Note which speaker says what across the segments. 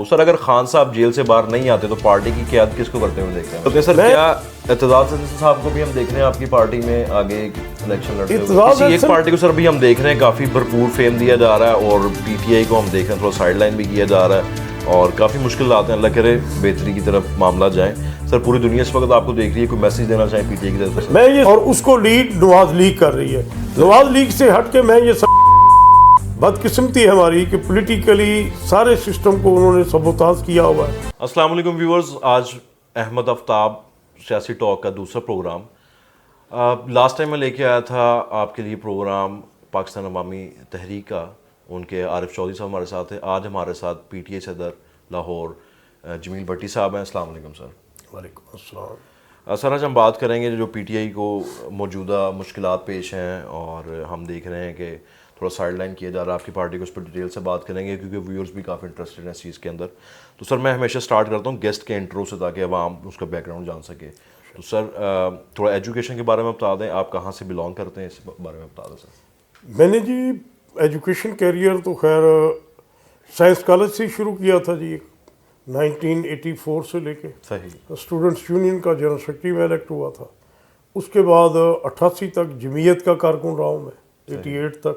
Speaker 1: तो सर अगर खान साहब जेल से बाहर नहीं आते तो पार्टी की क़यादत किसको करते हुए देखते हैं? तो सर क्या एतजाज साहब को भी हम देख रहे हैं आपकी पार्टी में आगे इलेक्शन लड़ते हुए? किसी एक पार्टी को सर भी हम देख रहे हैं काफ़ी भरपूर फेम दिया जा रहा है और पीटीआई को हम देख रहे हैं थोड़ा साइड लाइन भी किया जा रहा है और काफ़ी मुश्किल आते हैं। अल्लाह करे बेहतरी की तरफ मामला जाए। सर पूरी दुनिया इस वक्त आपको देख रही है, कोई मैसेज देना चाहें पीटीआई की तरफ से?
Speaker 2: मैं ये और उसको लीड नवाज लीग कर रही है। नवाज लीग से हट के मैं ये बदकिस्मती है हमारी कि पॉलिटिकली सारे सिस्टम को उन्होंने सबोताज किया हुआ है।
Speaker 1: अस्सलाम वालेकुम व्यूअर्स, आज अहमद आफ्ताब सियासी टॉक का दूसरा प्रोग्राम। लास्ट टाइम मैं लेके आया था आपके लिए प्रोग्राम पाकिस्तान अवामी तहरीक का, उनके आरिफ चौधरी साहब हमारे साथ हैं। आज हमारे साथ पीटीआई सदर लाहौर जमील भट्टी साहब हैं। अस्सलाम वालेकुम सर।
Speaker 2: वालेकुम अस्सलाम।
Speaker 1: सर आज हम बात करेंगे जो पीटीआई को मौजूदा मुश्किलात पेश हैं और हम देख रहे हैं कि थोड़ा साइड लाइन किया जा रहा है आपकी पार्टी को, उस पर डिटेल से बात करेंगे क्योंकि व्यूअर्स भी काफ़ी इंटरेस्टेड हैं इस चीज़ के अंदर। तो सर मैं हमेशा स्टार्ट करता हूँ गेस्ट के इंट्रो से ताकि आवाम उसका बैकग्राउंड जान सके। तो सर थोड़ा एजुकेशन के बारे में बता दें, आप कहाँ से बिलोंग करते हैं इस बारे में बता दें सर।
Speaker 2: मैंने जी एजुकेशन कैरियर तो खैर साइंस कॉलेज से शुरू किया था जी, 1984 से लेके
Speaker 1: सही
Speaker 2: स्टूडेंट्स यूनियन का जनरल सेक्रेटरी में इलेक्ट हुआ था। उसके बाद 88 तक जमीयत का कारकुन रहा हूँ मैं, 88 तक।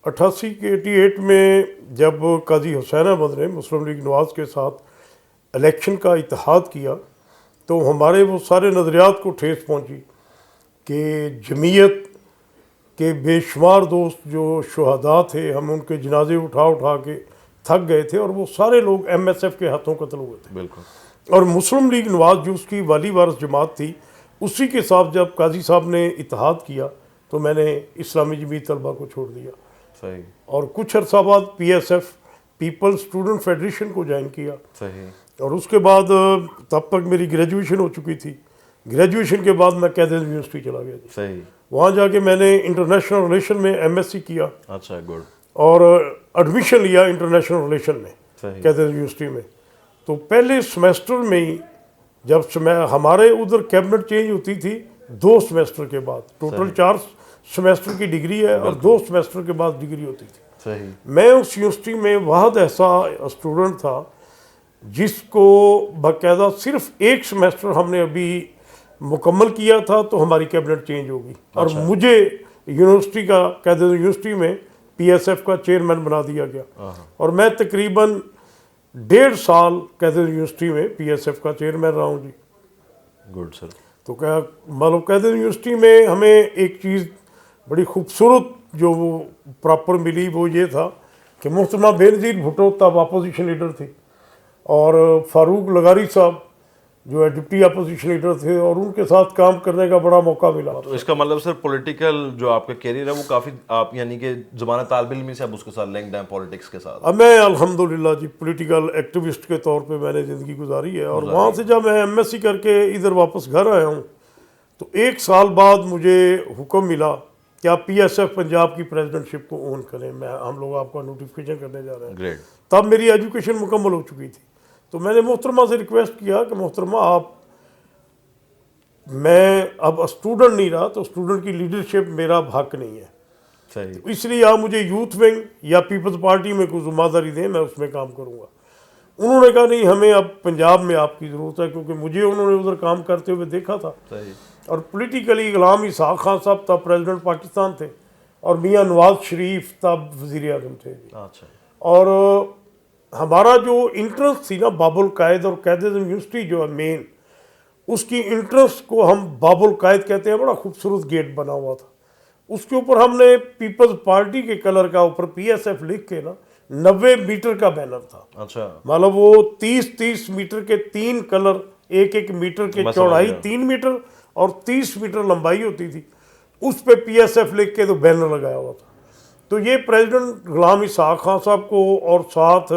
Speaker 2: 88 के 88 में जब काजी हुसैन अहमद ने मुस्लिम लीग नवाज के साथ इलेक्शन का इत्तेहाद किया तो हमारे वो सारे नज़रियात को ठेस पहुंची कि जमीयत के बेशुमार दोस्त जो शुहदा थे, हम उनके जनाजे उठा उठा के थक गए थे और वो सारे लोग एमएसएफ के हाथों कत्ल हुए थे।
Speaker 1: बिल्कुल।
Speaker 2: और मुस्लिम लीग नवाज जो उसकी वाली वारस जमात थी, उसी के साथ जब काजी साहब ने इत्तेहाद किया तो मैंने इस्लामी जमीयत तलबा को छोड़ दिया।
Speaker 1: सही।
Speaker 2: और कुछ अर्सा बाद पीएसएफ पीपल स्टूडेंट फेडरेशन को ज्वाइन किया।
Speaker 1: सही।
Speaker 2: और उसके बाद तब तक मेरी ग्रेजुएशन हो चुकी थी। ग्रेजुएशन के बाद मैं कैद यूनिवर्सिटी चला गया जी।
Speaker 1: सही।
Speaker 2: वहाँ जाके मैंने इंटरनेशनल रिलेशन में एमएससी किया।
Speaker 1: अच्छा, गुड।
Speaker 2: और एडमिशन लिया इंटरनेशनल रिलेशन में
Speaker 1: सही।
Speaker 2: कैद यूनिवर्सिटी में। तो पहले सेमेस्टर में ही जब हमारे उधर कैबिनेट चेंज होती थी 2 सेमेस्टर के बाद, टोटल 4 सेमेस्टर की डिग्री है और 2 सेमेस्टर के बाद डिग्री होती थी।
Speaker 1: सही।
Speaker 2: मैं उस यूनिवर्सिटी में वाहद ऐसा स्टूडेंट था जिसको बाकायदा सिर्फ 1 सेमेस्टर हमने अभी मुकम्मल किया था तो हमारी कैबिनेट चेंज होगी। और मुझे यूनिवर्सिटी का कैद यूनिवर्सिटी में पीएसएफ का चेयरमैन बना दिया गया और मैं तकरीबन 1.5 साल कैद यूनिवर्सिटी में पीएसएफ का चेयरमैन रहा हूँ जी।
Speaker 1: Good sir.
Speaker 2: तो क्या मतलब कैद यूनिवर्सिटी में हमें एक चीज़ बड़ी खूबसूरत जो वो प्रॉपर मिली वो ये था कि मोहतरमा बेनज़ीर भुट्टो तब अपोजिशन लीडर थे और फारूक लगारी साहब जो डिप्टी अपोजिशन लीडर थे और उनके साथ काम करने का बड़ा मौका मिला।
Speaker 1: तो इसका मतलब सर पॉलिटिकल जो आपका कैरियर है वो काफ़ी आप यानी कि ज़माना तालिब इल्मी से आप उसके साथ लिंक्ड हैं पॉलिटिक्स के साथ?
Speaker 2: अब मैं अल्हम्दुलिल्लाह जी पॉलिटिकल एक्टिविस्ट के तौर पे मैंने ज़िंदगी गुजारी है। और वहाँ से जब मैं एमएससी करके इधर वापस घर आया हूँ तो 1 साल बाद मुझे हुक्म मिला कि आप पीएसएफ पंजाब की प्रेसिडेंटशिप को ओन करें। हम लोग आपका नोटिफिकेशन करने जा रहे हैं।
Speaker 1: ग्रेट।
Speaker 2: तब मेरी एजुकेशन मुकम्मल हो चुकी थी तो मैंने मोहतरमा से रिक्वेस्ट किया कि मोहतरमा मैं अब स्टूडेंट नहीं रहा तो स्टूडेंट की लीडरशिप मेरा हक नहीं है।
Speaker 1: सही।
Speaker 2: तो इसलिए आप मुझे यूथ विंग या पीपल्स पार्टी में कोई जिम्मेदारी दें, मैं उसमें काम करूँगा। उन्होंने कहा नहीं, हमें अब पंजाब में आपकी ज़रूरत है क्योंकि मुझे उन्होंने उधर काम करते हुए देखा था।
Speaker 1: सही।
Speaker 2: और पॉलिटिकली गुलाम इसहाक खान साहब तब प्रेसिडेंट पाकिस्तान थे और मियाँ नवाज शरीफ तब वज़ीर आज़म थे।
Speaker 1: अच्छा।
Speaker 2: और हमारा जो इंट्रेंस थी ना बाबुल कायद और कैद यूनिवर्सिटी जो है मेन, उसकी इंट्रेंस को हम बाबुल कायद कहते हैं। बड़ा खूबसूरत गेट बना हुआ था, उसके ऊपर हमने पीपल्स पार्टी के कलर का ऊपर पीएसएफ लिख के ना 90 मीटर का बैनर था।
Speaker 1: अच्छा।
Speaker 2: मतलब वो 30-30 मीटर के 3 कलर, 1-1 मीटर के चौड़ाई 3 मीटर और 30 मीटर लंबाई होती थी, उस पर पीएसएफ लिख के तो बैनर लगाया हुआ था। तो ये प्रेसिडेंट गुलाम इसहाक खान साहब को और साथ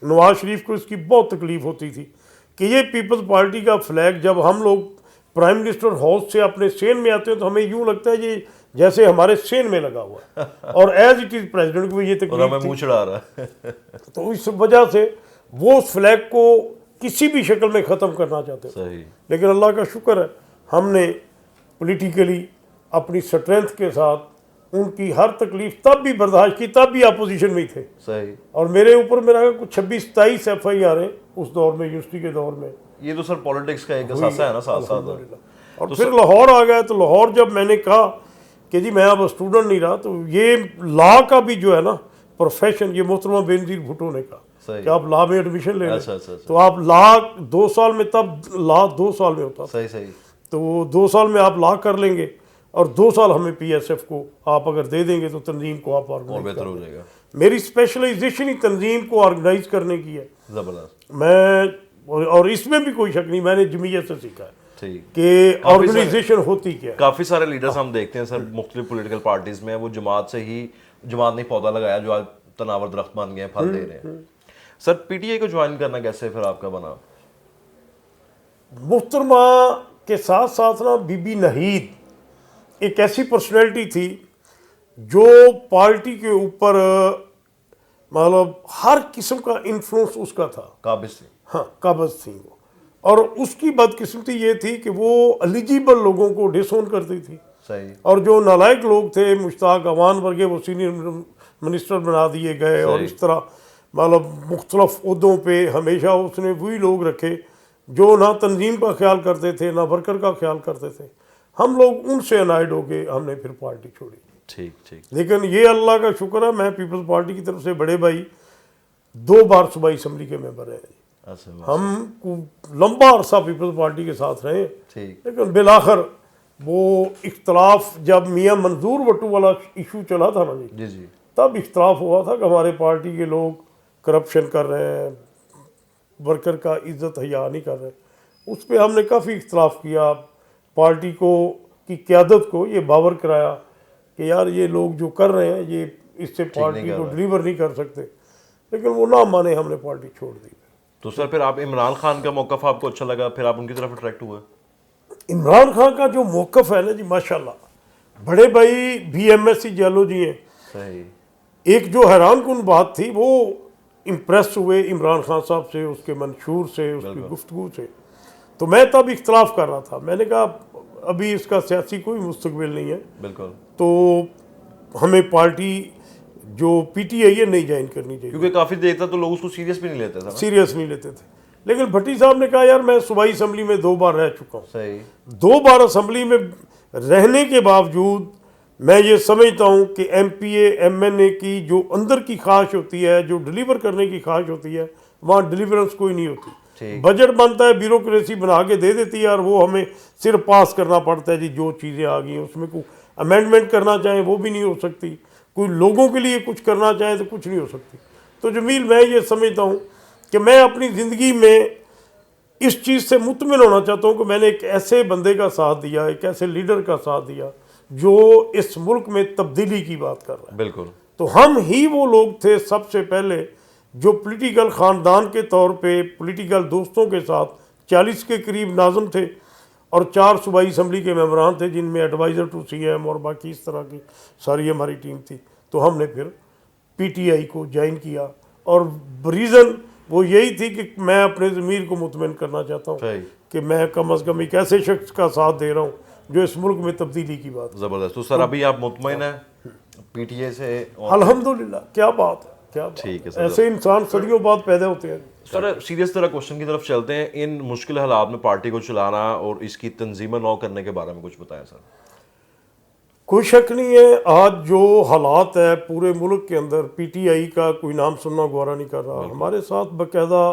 Speaker 2: नवाज शरीफ को इसकी बहुत तकलीफ होती थी कि ये पीपल्स पार्टी का फ्लैग जब हम लोग प्राइम मिनिस्टर हाउस से अपने सेन में आते हैं तो हमें यूँ लगता है ये जैसे हमारे सेन में लगा हुआ है और एज इट इज़ प्रेसिडेंट को ये तकलीफ
Speaker 1: मुँह चढ़ा रहा है।
Speaker 2: तो इस वजह से वो उस फ्लैग को किसी भी शक्ल में ख़त्म करना चाहते थे। लेकिन अल्लाह का शुक्र है हमने पॉलिटिकली अपनी स्ट्रेंथ के साथ उनकी हर तकलीफ तब भी बर्दाश्त की, तब भी अपोजिशन में ही थे।
Speaker 1: सही।
Speaker 2: और मेरे ऊपर मेरा कुछ 26-27 FIR है उस दौर में, यूनिवर्सिटी के दौर में।
Speaker 1: ये तो सर पॉलिटिक्स का एक असासा है ना साथ साथ।
Speaker 2: और फिर लाहौर आ गया, तो लाहौर जब मैंने कहा कि जी मैं अब स्टूडेंट नहीं रहा, तो ये लॉ का भी जो है ना प्रोफेशन, ये मोहतरमा बेनज़ीर भुट्टो ने कहा कि आप लॉ में एडमिशन ले लें।
Speaker 1: अच्छा।
Speaker 2: तो आप लॉ 2 साल में, तब लॉ 2 साल में होता था,
Speaker 1: सही।
Speaker 2: तो 2 साल में आप लॉ कर लेंगे और 2 साल हमें PSF को आप अगर दे देंगे तो तंजीम को आप
Speaker 1: और
Speaker 2: ऑर्गेनाइज
Speaker 1: बेहतर हो जाएगा।
Speaker 2: मेरी स्पेशलाइजेशन ही तंजीम को ऑर्गेनाइज करने की है।
Speaker 1: जबरदस्त।
Speaker 2: मैं और इसमें भी कोई शक नहीं, मैंने जमीयत से सीखा है
Speaker 1: ठीक
Speaker 2: कि ऑर्गेनाइजेशन होती क्या है।
Speaker 1: काफी सारे लीडर्स हम देखते हैं सर मुख्तलिफ पॉलिटिकल पार्टीज में, वो जमात से ही, जमात ने पौधा लगाया जो आज तनावर दरख्त बन गए, फल दे रहे हैं। सर PTI को ज्वाइन करना कैसे फिर आपका बना?
Speaker 2: मुहतरमा के साथ साथ ना बीबी नहीद एक ऐसी पर्सनैलिटी थी जो पार्टी के ऊपर मतलब हर किस्म का इन्फ्लुएंस उसका था।
Speaker 1: काबिज थी।
Speaker 2: हाँ, काबिज थी वो। और उसकी बदकिस्मती ये थी कि वो एलिजिबल लोगों को डिसोन करती थी।
Speaker 1: सही।
Speaker 2: और जो नालायक लोग थे, मुश्ताक अवान वर्गे, वो सीनियर मिनिस्टर बना दिए गए। और इस तरह मतलब मुख्तलिफ उहदों पे हमेशा उसने वही लोग रखे जो ना तंजीम का ख्याल करते थे, ना वर्कर का ख्याल करते थे। हम लोग उनसे अनाइड हो गए, हमने फिर पार्टी छोड़ी।
Speaker 1: ठीक।
Speaker 2: लेकिन ये अल्लाह का शुक्र है, मैं पीपल्स पार्टी की तरफ से बड़े भाई 2 बार सूबाई असम्बली के मेंबर हैं। हम लंबा अरसा पीपल्स पार्टी के साथ रहे, लेकिन बिलाखिर वो इख्तलाफ जब मियाँ मंजूर वट्टू वाला इशू चला था ना जी, तब इख्तलाफ हुआ था कि हमारे पार्टी के लोग करप्शन कर रहे हैं, वर्कर का इज्जत हया नहीं कर रहे। उस पर हमने काफ़ी इख्तलाफ किया। पार्टी को की क़यादत को ये बावर कराया कि यार ये लोग जो कर रहे हैं ये इससे पार्टी को डिलीवर नहीं कर सकते, लेकिन वो ना माने, हमने पार्टी छोड़ दी।
Speaker 1: तो सर फिर आप इमरान खान का मौक़िफ़ आपको अच्छा लगा, फिर आप उनकी तरफ अट्रैक्ट हुए?
Speaker 2: इमरान खान का जो मौक़िफ़ है ना जी, माशाल्लाह, बड़े भाई BMSC जालो जी हैं।
Speaker 1: सही।
Speaker 2: एक जो हैरान कुन बात थी, वो इम्प्रेस हुए इमरान खान साहब से, उसके मंशूर से, उसकी गुफ्तगू से। तो मैं तब इख्तलाफ कर रहा था, मैंने कहा अभी इसका सियासी कोई मुस्तकबिल नहीं है,
Speaker 1: बिल्कुल,
Speaker 2: तो हमें पार्टी जो PTI है नहीं ज्वाइन करनी चाहिए,
Speaker 1: क्योंकि काफ़ी देर तक तो लोग उसको सीरियस भी नहीं लेते थे।
Speaker 2: सीरियस नहीं लेते थे। लेकिन भट्टी साहब ने कहा यार मैं सूबाई असम्बली में 2 बार रह चुका हूँ।
Speaker 1: सही।
Speaker 2: 2 बार असम्बली में रहने के बावजूद मैं ये समझता हूँ कि MPA MNA की जो अंदर की ख्वाहिश होती है, जो डिलीवर करने की ख्वाहिश होती है, वहाँ डिलीवरेंस कोई नहीं होती। बजट बनता है, ब्यूरोक्रेसी बना के दे देती है और वो हमें सिर्फ पास करना पड़ता है जी। जो चीज़ें आ गई उसमें कोई अमेंडमेंट करना चाहें वो भी नहीं हो सकती, कोई लोगों के लिए कुछ करना चाहें तो कुछ नहीं हो सकती। तो जमील, मैं ये समझता हूँ कि मैं अपनी ज़िंदगी में इस चीज़ से मुतमिन होना चाहता हूँ कि मैंने एक ऐसे बंदे का साथ दिया, एक ऐसे लीडर का साथ दिया जो इस मुल्क में तब्दीली की बात कर रहा है।
Speaker 1: बिल्कुल।
Speaker 2: तो हम ही वो लोग थे सबसे पहले जो पॉलिटिकल ख़ानदान के तौर पे, पॉलिटिकल दोस्तों के साथ 40 के करीब नाज़िम थे और 4 सूबाई असम्बली के मेंबरान थे, जिनमें एडवाइज़र टू CM और बाकी इस तरह की सारी हमारी टीम थी। तो हमने फिर PTI को ज्वाइन किया और रीज़न वो यही थी कि मैं अपने ज़मीर को मुतमिन करना चाहता हूँ कि मैं कम अज़ कम एक ऐसे शख्स का साथ दे रहा हूँ जो इस मुल्क में तब्दीली की बात।
Speaker 1: ज़बरदस्त। तो सर अभी आप मुतमईन हैं PTI से?
Speaker 2: अल्हम्दुलिल्लाह। क्या बात है, क्या बात।
Speaker 1: ठीक है।
Speaker 2: ऐसे इंसान सदियों बाद पैदा होते हैं।
Speaker 1: सर सीरियस तरह क्वेश्चन की तरफ चलते हैं। इन मुश्किल हालात में पार्टी को चलाना और इसकी तंजीम नौ करने के बारे में कुछ बताएं सर।
Speaker 2: कोई शक नहीं है, आज जो हालात है पूरे मुल्क के अंदर, PTI का कोई नाम सुनना गवारा नहीं कर रहा। हमारे साथ बाकायदा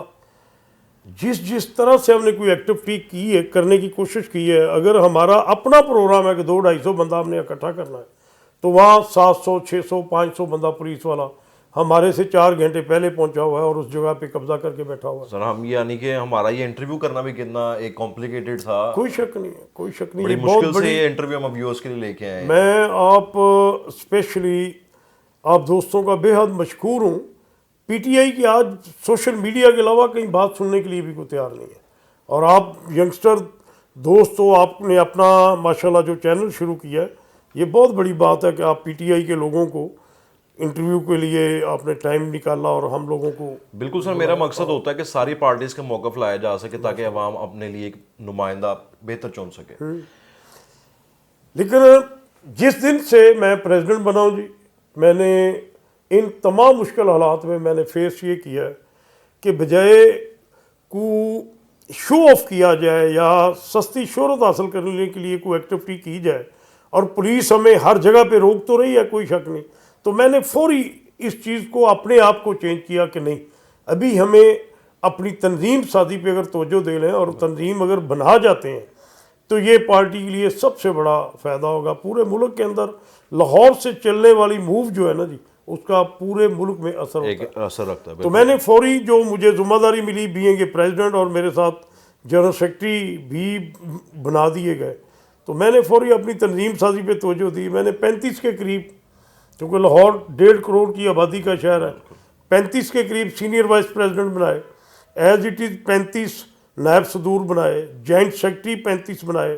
Speaker 2: जिस तरह से हमने कोई एक्टिविटी की है, करने की कोशिश की है, अगर हमारा अपना प्रोग्राम है कि 200-250 बंदा हमने इकट्ठा करना है, तो वहाँ 700, 600, 500 बंदा पुलिस वाला हमारे से 4 घंटे पहले पहुंचा हुआ है और उस जगह पे कब्जा करके बैठा हुआ है।
Speaker 1: सर हम यानी कि हमारा ये इंटरव्यू करना भी कितना एक कॉम्प्लिकेटेड था।
Speaker 2: कोई शक नहीं है, कोई शक नहीं
Speaker 1: है। मुश्किल से ये इंटरव्यू हम व्यूअर्स के लिए लेके आए।
Speaker 2: मैं आप स्पेशली आप दोस्तों का बेहद मशकूर हूँ। PTI की आज सोशल मीडिया के अलावा कहीं बात सुनने के लिए भी कोई तैयार नहीं है। और आप यंगस्टर दोस्त हो, आपने अपना माशाल्लाह जो चैनल शुरू किया है, ये बहुत बड़ी बात है कि आप PTI के लोगों को इंटरव्यू के लिए आपने टाइम निकाला और हम लोगों को।
Speaker 1: बिल्कुल सर, मेरा मकसद होता है कि सारी पार्टीज़ का मौक़िफ़ लाया जा सके ताकि अवाम अपने लिए एक नुमाइंदा बेहतर चुन सके।
Speaker 2: लेकिन जिस दिन से मैं प्रेसिडेंट बना हूँ जी, मैंने इन तमाम मुश्किल हालात में मैंने फेस ये किया है कि बजाय को शो ऑफ किया जाए या सस्ती शोहरत हासिल करने के लिए कोई एक्टिविटी की जाए, और पुलिस हमें हर जगह पे रोक तो रही है, कोई शक नहीं, तो मैंने फौरी इस चीज़ को अपने आप को चेंज किया कि नहीं, अभी हमें अपनी तंजीम साजी पे अगर तवज्जो दे लें और तंजीम अगर बना जाते हैं तो ये पार्टी के लिए सबसे बड़ा फ़ायदा होगा। पूरे मुल्क के अंदर लाहौर से चलने वाली मूव जो है ना जी, उसका पूरे मुल्क में असर
Speaker 1: रखता है।
Speaker 2: तो मैंने फौरी जो मुझे जिम्मेदारी मिली बीइंग ए प्रेसिडेंट, और मेरे साथ जनरल सेक्रेटरी भी बना दिए गए, तो मैंने फौरी अपनी तंजीम साजी पे तवज्जो दी। मैंने 35 के करीब, क्योंकि लाहौर 1.5 करोड़ की आबादी का शहर है, 35 के करीब सीनियर वाइस प्रेसिडेंट बनाए, एज इट इज़ 35 नायब सदूर बनाए, जॉइंट सेक्रेटरी 35 बनाए,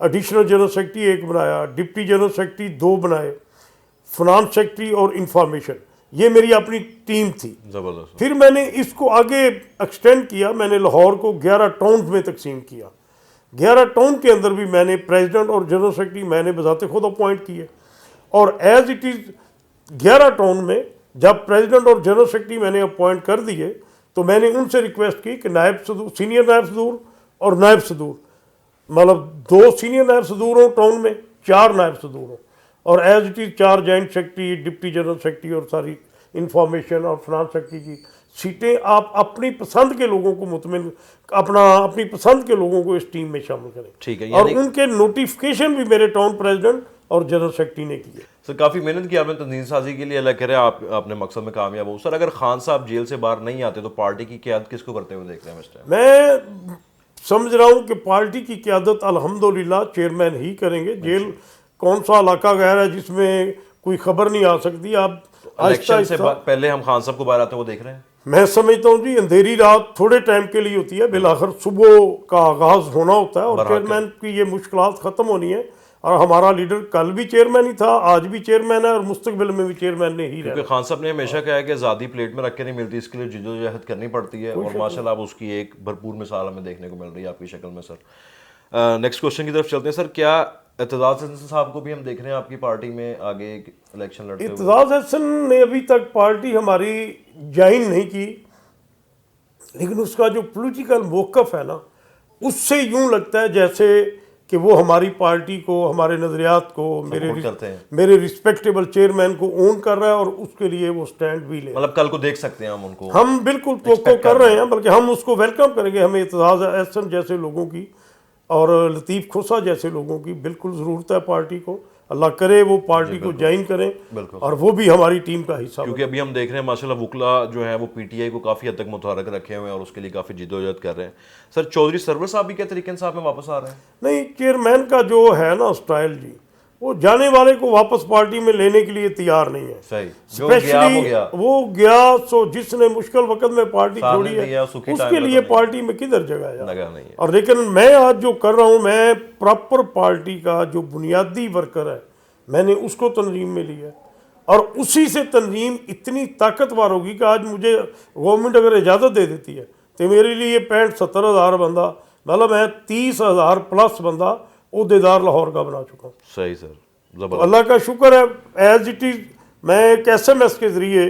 Speaker 2: एडिशनल जनरल सेक्रेटरी 1 बनाया, डिप्टी जनरल सेक्रेटरी 2 बनाए, फिनांस सेक्रेटरी और इंफॉर्मेशन, ये मेरी अपनी टीम थी।
Speaker 1: ज़बरदस्त।
Speaker 2: फिर मैंने इसको आगे एक्सटेंड किया, मैंने लाहौर को 11 टाउन में तकसीम किया। 11 टाउन के अंदर भी मैंने प्रेसिडेंट और जनरल सेक्रेटरी मैंने बजाते खुद अपॉइंट किए, और एज इट इज़ 11 टाउन में जब प्रेसिडेंट और जनरल सेक्रेटरी मैंने अपॉइंट कर दिए, तो मैंने उनसे रिक्वेस्ट की कि नायब सदूर, सीनियर नायब सदूर और नायब सदूर, मतलब 2 सीनियर नायब सदूर हो टाउन में, 4 नायब सदूर हो, और as it is 4 joint secretary, deputy general secretary और सारी इंफॉर्मेशन और फिनांस सेक्रेटरी की सीटें आप अपनी पसंद के लोगों को अपनी पसंद के लोगों को इस टीम में शामिल करें।
Speaker 1: ठीक है,
Speaker 2: और उनके नोटिफिकेशन भी मेरे टाउन प्रेसिडेंट और जनरल सेक्रेटरी ने किए।
Speaker 1: सर काफ़ी मेहनत की आपने तंजीम साजी के लिए, अल्लाह करे आपने मकसद में कामयाब हो। सर अगर खान साहब जेल से बाहर नहीं आते तो पार्टी की क़यादत किसको करते हुए देख रहे हैं इस टाइम?
Speaker 2: मैं समझ रहा हूँ कि पार्टी की क़यादत अल्हम्दुलिल्लाह चेयरमैन ही करेंगे। जेल कौन सा इलाका गैर है जिसमें कोई खबर नहीं आ सकती। आप
Speaker 1: इलेक्शन से पहले हम खान साहब को बाहर आते वो देख रहे हैं?
Speaker 2: मैं समझता हूँ जी, अंधेरी रात थोड़े टाइम के लिए होती है, बिलाखिर सुबह का आगाज होना होता है, और चेयरमैन की ये मुश्किलात ख़त्म होनी है। और हमारा लीडर कल भी चेयरमैन ही था, आज भी चेयरमैन है, और मुस्तकबिल में भी चेयरमैन ने ही रहना।
Speaker 1: क्योंकि खान साहब ने हमेशा कहा है कि आज़ादी प्लेट में रख के नहीं मिलती, इसके लिए जिद्दोजहद करनी पड़ती है, और माशाल्लाह अब उसकी एक भरपूर मिसाल हमें देखने को मिल रही है आपकी शक्ल में। सर नेक्स्ट क्वेश्चन की तरफ चलते हैं। सर क्या एतजाज़ हसन साहब को भी हम देख रहे हैं आपकी पार्टी में आगे इलेक्शन लड़ते हुए?
Speaker 2: एतजाज़ हसन ने अभी तक पार्टी हमारी ज्वाइन नहीं की, लेकिन उसका जो पॉलिटिकल मौक़िफ़ है ना, उससे यूं लगता है जैसे कि वो हमारी पार्टी को, हमारे नज़रियात को, मेरे रिस्पेक्टेबल चेयरमैन को ओन कर रहा है, और उसके लिए वो स्टैंड भी ले।
Speaker 1: मतलब कल को देख सकते हैं हम उनको?
Speaker 2: हम बिल्कुल तो कर रहे हैं, बल्कि हम उसको वेलकम करेंगे। हमें एतजाज़ हसन जैसे लोगों की और लतीफ़ खोसा जैसे लोगों की बिल्कुल ज़रूरत है पार्टी को। अल्लाह करे वो पार्टी को ज्वाइन करें और वो भी हमारी टीम का हिस्सा।
Speaker 1: क्योंकि अभी हम देख रहे हैं माशाल्लाह वुकला जो है वो पीटीआई को काफ़ी हद तक मुतहरक रखे हुए हैं और उसके लिए काफ़ी जिद्दोजहद कर रहे हैं। सर चौधरी सरवर साहब भी क्या तरीके साहब में वापस आ रहे हैं?
Speaker 2: नहीं, चेयरमैन का जो है ना स्टाइल जी, वो जाने वाले को वापस पार्टी में लेने के लिए तैयार नहीं है।
Speaker 1: सही,
Speaker 2: स्पेशली वो गया सो जिसने मुश्किल वक्त में पार्टी छोड़ी है, उसके लिए पार्टी में किधर जगह है। और लेकिन मैं आज जो कर रहा हूँ, मैं प्रॉपर पार्टी का जो बुनियादी वर्कर है मैंने उसको तंजीम में लिया, और उसी से तंजीम इतनी ताकतवर होगी कि आज मुझे गवर्नमेंट अगर इजाज़त दे देती है तो मेरे लिए 65-70 हज़ार बंदा, मतलब मैं 30,000 प्लस बंदा ओहदेदार लाहौर का बना चुका हूँ।
Speaker 1: सही सर,
Speaker 2: तो अल्लाह का शुक्र है। एज इट इज़ मैं एक SMS के ज़रिए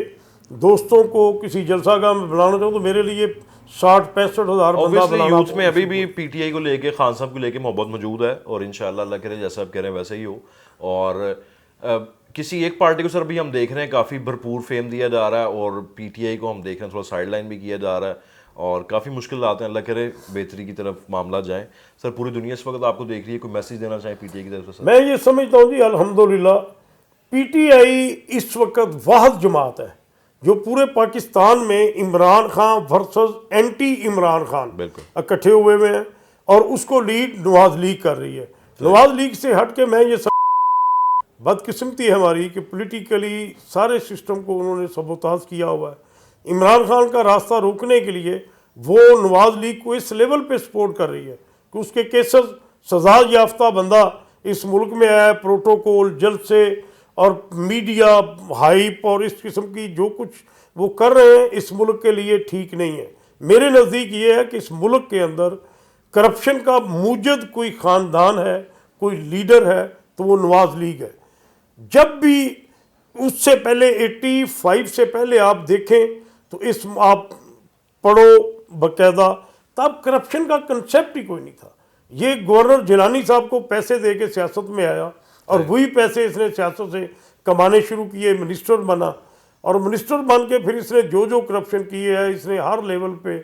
Speaker 2: दोस्तों को किसी जलसागाह में बुलाना चाहूँ तो मेरे लिए 60-65 हज़ार बंदा बनाना।
Speaker 1: यूथ में अभी भी पीटीआई को लेके, खान साहब को लेके मोहब्बत मौजूद है, और इंशाल्लाह अल्लाह करे जैसा आप कह रहे हैं वैसे ही हो। और किसी एक पार्टी को सर भी हम देख रहे हैं काफ़ी भरपूर फेम दिया जा रहा है, और पीटीआई को हम देख रहे हैं थोड़ा साइड लाइन भी किया जा रहा है, और काफ़ी मुश्किल आते हैं। अल्लाह करे बेहतरी की तरफ मामला जाए। सर पूरी दुनिया इस वक्त आपको देख रही है, कोई मैसेज देना चाहें पीटीआई की तरफ से?
Speaker 2: मैं ये समझता हूँ जी, अल्हम्दुलिल्लाह पीटीआई इस वक्त वाहिद जमात है जो पूरे पाकिस्तान में इमरान खान वर्सेस एंटी इमरान खान इकट्ठे हुए हैं, और उसको लीड नवाज लीग कर रही है। नवाज लीग से हट के मैं ये बदकिस्मती है हमारी कि पॉलिटिकली सारे सिस्टम को उन्होंने सबोताज किया हुआ है। इमरान खान का रास्ता रोकने के लिए वो नवाज लीग को इस लेवल पे सपोर्ट कर रही है कि उसके केसेस सजा याफ्ता बंदा इस मुल्क में आया, प्रोटोकॉल जलसे और मीडिया हाइप और इस किस्म की जो कुछ वो कर रहे हैं इस मुल्क के लिए ठीक नहीं है। मेरे नज़दीक ये है कि इस मुल्क के अंदर करप्शन का मूजद कोई ख़ानदान है, कोई लीडर है, तो वो नवाज लीग है। जब भी उससे पहले 85 से पहले आप देखें तो इस आप पढ़ो बकायदा, तब करप्शन का कंसेप्ट ही कोई नहीं था। ये गवर्नर जिलानी साहब को पैसे दे के सियासत में आया और वही पैसे इसने सियासत से कमाने शुरू किए, मिनिस्टर बना और मिनिस्टर बन के फिर इसने जो जो करप्शन किए है, इसने हर लेवल पे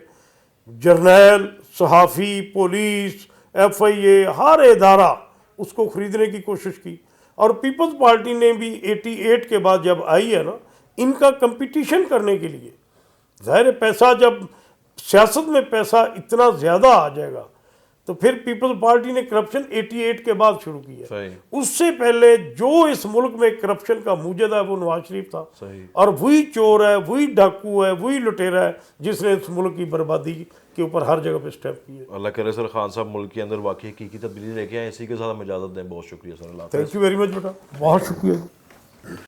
Speaker 2: जर्नैल, सहाफ़ी, पुलिस, FIA, हर इदारा उसको ख़रीदने की कोशिश की। और पीपल्स पार्टी ने भी 88 के बाद जब आई है ना, इनका कंपटीशन करने के लिए, ज़ाहिर है पैसा जब सियासत में पैसा इतना ज़्यादा आ जाएगा तो फिर पीपल्स पार्टी ने करप्शन 88 के बाद शुरू की है। उससे पहले जो इस मुल्क में करप्शन का मुजदा है वो नवाज शरीफ था, और वही चोर है, वही डाकू है, वही लुटेरा है जिसने इस मुल्क की बर्बादी के ऊपर हर जगह पे स्टेप किए।
Speaker 1: अल्लाह करे सर खान साहब मुल्क के अंदर वाकई की तब्दीली लेके आए। इसी के साथ हम इजाज़त दें। बहुत शुक्रिया sir.
Speaker 2: Thank you very much बेटा, बहुत शुक्रिया।